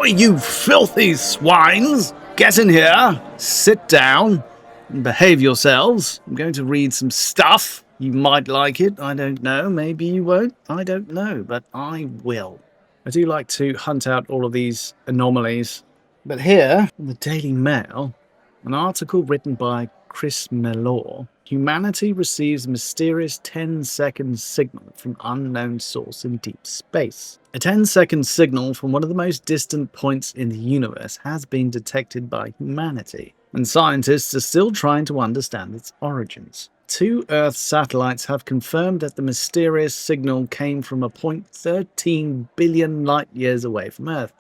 Oi, you filthy swines! Get in here, sit down, and behave yourselves. I'm going to read some stuff. You might like it, I don't know. Maybe you won't, I don't know, but I will. I do like to hunt out all of these anomalies. But here, in the Daily Mail, an article written by Chris Mellor, humanity receives a mysterious 10-second signal from unknown source in deep space. A 10-second signal from one of the most distant points in the universe has been detected by humanity, and scientists are still trying to understand its origins. 2 Earth satellites have confirmed that the mysterious signal came from a point 13 billion light-years away from Earth.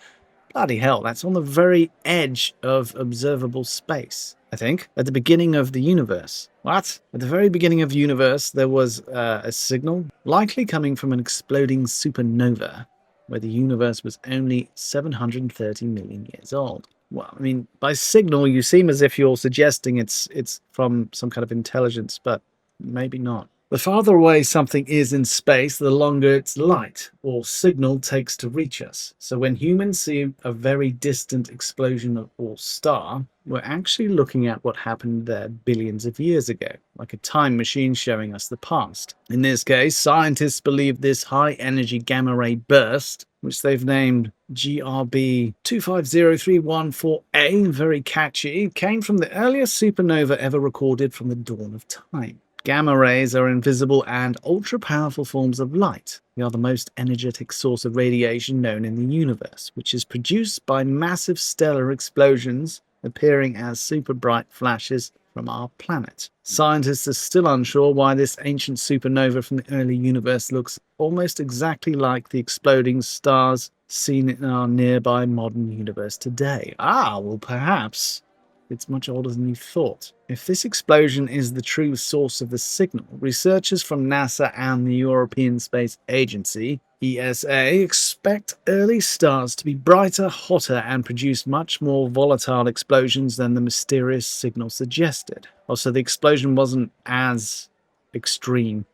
Bloody hell, that's on the very edge of observable space, I think, at the beginning of the universe. What? At the very beginning of the universe, there was a signal, likely coming from an exploding supernova, where the universe was only 730 million years old. Well, I mean, by signal, you seem as if you're suggesting it's from some kind of intelligence, but maybe not. The farther away something is in space, the longer its light or signal takes to reach us. So when humans see a very distant explosion or star, we're actually looking at what happened there billions of years ago, like a time machine showing us the past. In this case, scientists believe this high-energy gamma-ray burst, which they've named GRB 250314A, very catchy, came from the earliest supernova ever recorded from the dawn of time. Gamma rays are invisible and ultra-powerful forms of light. They are the most energetic source of radiation known in the universe, which is produced by massive stellar explosions appearing as super bright flashes from our planet. Scientists are still unsure why this ancient supernova from the early universe looks almost exactly like the exploding stars seen in our nearby modern universe today. Well, perhaps it's much older than you thought. If this explosion is the true source of the signal, researchers from NASA and the European Space Agency, ESA, expect early stars to be brighter, hotter, and produce much more volatile explosions than the mysterious signal suggested. Also, the explosion wasn't as extreme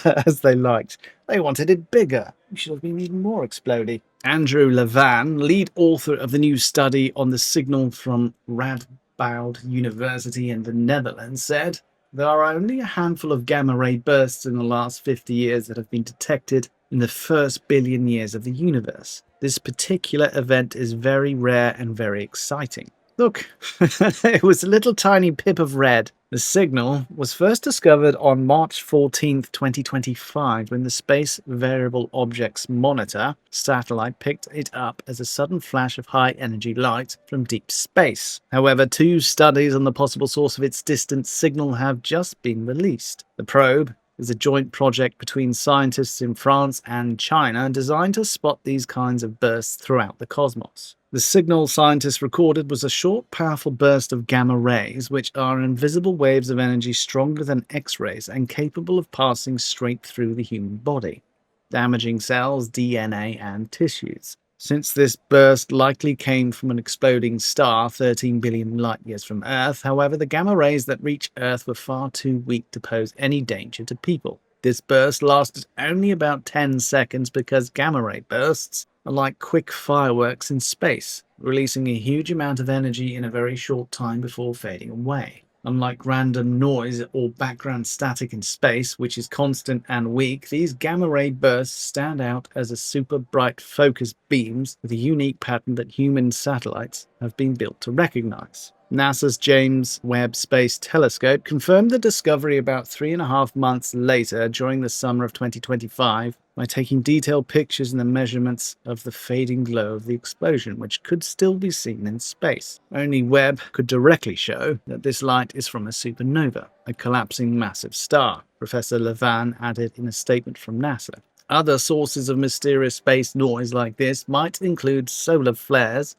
as they liked. They wanted it bigger. We should have been even more explodey. Andrew Levan, lead author of the new study on the signal from Radboud University in the Netherlands, said, "There are only a handful of gamma-ray bursts in the last 50 years that have been detected in the first billion years of the universe. This particular event is very rare and very exciting." Look, it was a little tiny pip of red. The signal was first discovered on March 14th, 2025, when the Space Variable Objects Monitor satellite picked it up as a sudden flash of high-energy light from deep space. However, 2 studies on the possible source of its distant signal have just been released. The probe is a joint project between scientists in France and China designed to spot these kinds of bursts throughout the cosmos. The signal scientists recorded was a short, powerful burst of gamma rays, which are invisible waves of energy stronger than X-rays and capable of passing straight through the human body, damaging cells, DNA, and tissues. Since this burst likely came from an exploding star 13 billion light-years from Earth, however, the gamma rays that reached Earth were far too weak to pose any danger to people. This burst lasted only about 10 seconds because gamma-ray bursts are like quick fireworks in space, releasing a huge amount of energy in a very short time before fading away. Unlike random noise or background static in space, which is constant and weak, these gamma-ray bursts stand out as a super bright focused beams with a unique pattern that human satellites have been built to recognize. NASA's James Webb Space Telescope confirmed the discovery about 3.5 months later during the summer of 2025 by taking detailed pictures and the measurements of the fading glow of the explosion, which could still be seen in space. Only Webb could directly show that this light is from a supernova, a collapsing massive star, Professor Levan added in a statement from NASA. Other sources of mysterious space noise like this might include solar flares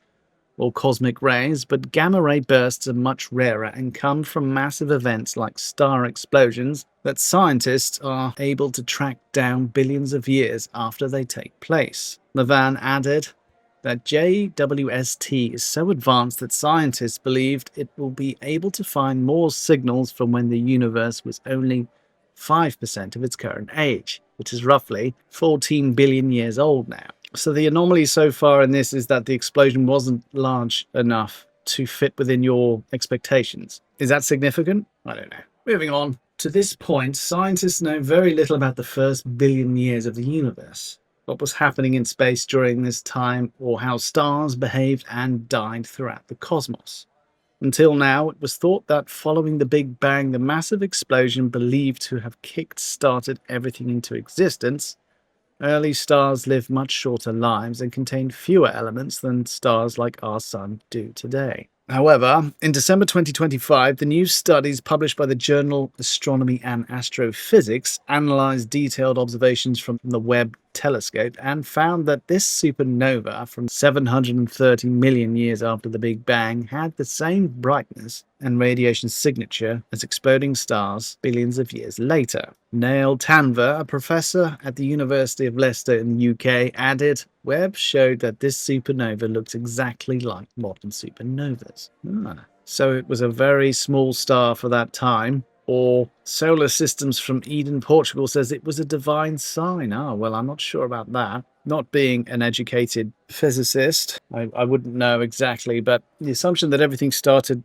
or cosmic rays, but gamma-ray bursts are much rarer and come from massive events like star explosions that scientists are able to track down billions of years after they take place. Levan added that JWST is so advanced that scientists believed it will be able to find more signals from when the universe was only 5% of its current age, which is roughly 14 billion years old now. So the anomaly so far in this is that the explosion wasn't large enough to fit within your expectations. Is that significant? I don't know. Moving on. To this point, scientists know very little about the first billion years of the universe, what was happening in space during this time, or how stars behaved and died throughout the cosmos. Until now, it was thought that following the Big Bang, the massive explosion believed to have kick-started everything into existence. Early stars lived much shorter lives and contained fewer elements than stars like our Sun do today. However, in December 2025, the new studies published by the journal Astronomy and Astrophysics analyzed detailed observations from the Webb telescope and found that this supernova from 730 million years after the Big Bang had the same brightness and radiation signature as exploding stars billions of years later. Neil Tanver, a professor at the University of Leicester in the UK, added, Webb showed that this supernova looks exactly like modern supernovas. So it was a very small star for that time. Or Solar Systems from Eden, Portugal says it was a divine sign. Well, I'm not sure about that. Not being an educated physicist, I wouldn't know exactly, but the assumption that everything started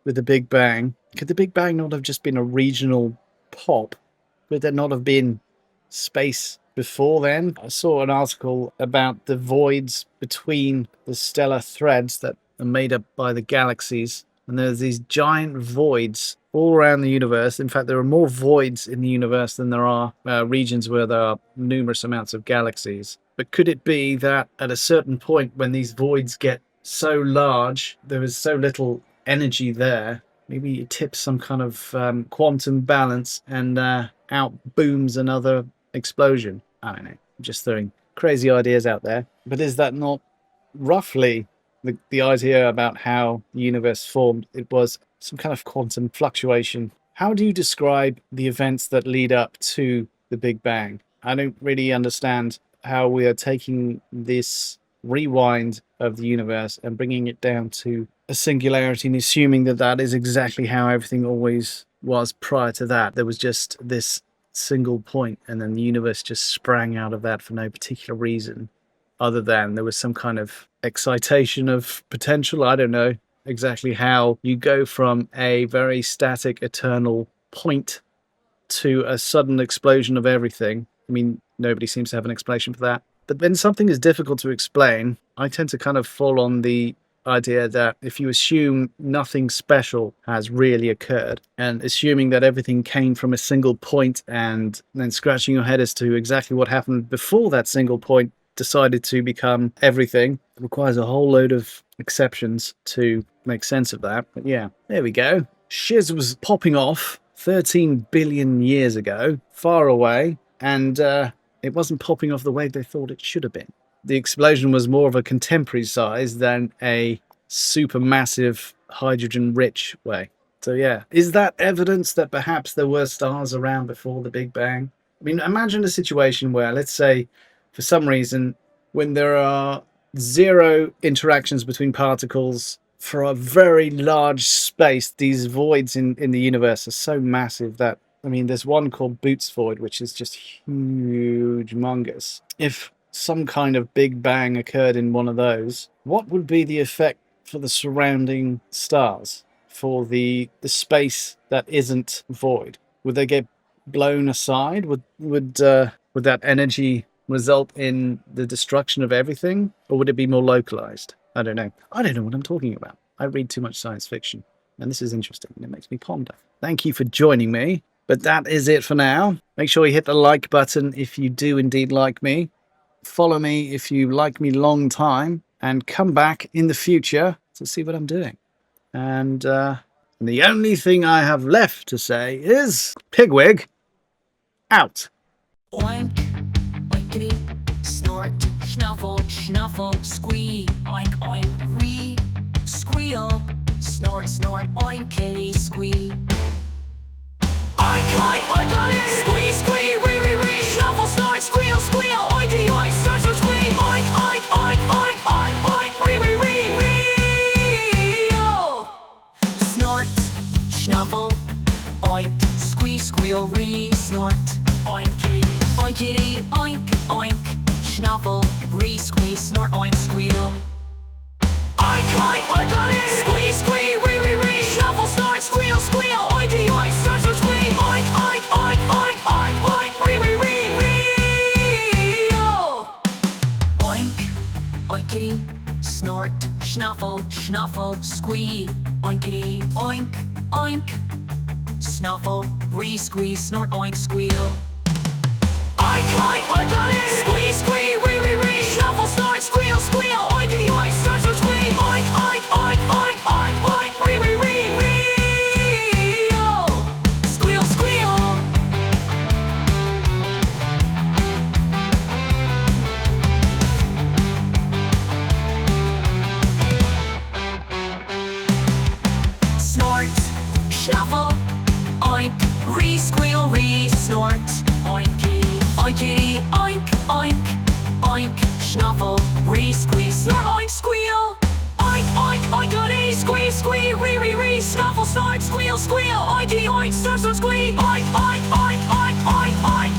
with the Big Bang, could the Big Bang not have just been a regional pop? Could there not have been space before then? I saw an article about the voids between the stellar threads that are made up by the galaxies. And there's these giant voids all around the universe. In fact, there are more voids in the universe than there are regions where there are numerous amounts of galaxies. But could it be that at a certain point when these voids get so large, there is so little energy there, maybe it tips some kind of quantum balance and out booms another explosion? I don't know. I'm just throwing crazy ideas out there. But is that not roughly the idea about how the universe formed? It was some kind of quantum fluctuation. How do you describe the events that lead up to the Big Bang? I don't really understand how we are taking this rewind of the universe and bringing it down to a singularity and assuming that that is exactly how everything always was prior to that. There was just this single point and then the universe just sprang out of that for no particular reason other than there was some kind of excitation of potential. I don't know exactly how you go from a very static eternal point to a sudden explosion of everything. I mean, nobody seems to have an explanation for that. But when something is difficult to explain, I tend to kind of fall on the idea that if you assume nothing special has really occurred and assuming that everything came from a single point and then scratching your head as to exactly what happened before that single point decided to become everything, it requires a whole load of exceptions to make sense of that. But yeah, there we go. Shiz was popping off 13 billion years ago, far away, and it wasn't popping off the way they thought it should have been. The explosion was more of a contemporary size than a supermassive hydrogen-rich way. So yeah, is that evidence that perhaps there were stars around before the Big Bang? I mean, imagine a situation where, let's say, for some reason, when there are zero interactions between particles for a very large space, these voids in the universe are so massive that, I mean, there's one called Boots void, which is just huge, humongous. If some kind of Big Bang occurred in one of those, what would be the effect for the surrounding stars, for the space that isn't void? Would they get blown aside? Would that energy result in the destruction of everything, or would it be more localized? I don't know. I don't know what I'm talking about. I read too much science fiction, and this is interesting, and it makes me ponder. Thank you for joining me, but that is it for now. Make sure you hit the like button if you do indeed like me. Follow me if you like me long time, and come back in the future to see what I'm doing. And the only thing I have left to say is Pigwig out. Oink, oinkity, snort, snuffle, snuffle, squee, oink, oink, wee, squeal, snort, snort, oinkity, squee. Oink, oink, oink, oink, squee, squee, wee, wee, wee, snuffle, snort, squeal, squeal, oinky, oink, snort, snort, squee, oink, oink, oink, oink, oink, oink, wee, wee, wee, wee, oh. Snort, snuffle, oink, squee, squeal, wee, snort, oinkity, oinkity, oink, oink, snuffle, wee, squeal. Snuffle, snuffle, squee. Oinkity, oink, oink. Snuffle, squeeze, snort, oink, squeal. Oink, oink, oinkity. Squee, squee, wee. Snuffle, snort, squeal, squeal. Oinkity, oink, snort, snort, squee. Oink, oink, oink, oink, oink, oink. Wee. Squeal, squeal. Snort, snuffle, oink, squeal, snort, oinky, oinkity, oink, oink, oink, snuffle, squeeze, snort, oink, squeal, oink, oink, oinkity, squee, wee, snuffle, snort, squeal, oinky, oink, snort, squee, oink, oink, oink, oink, oink, oink,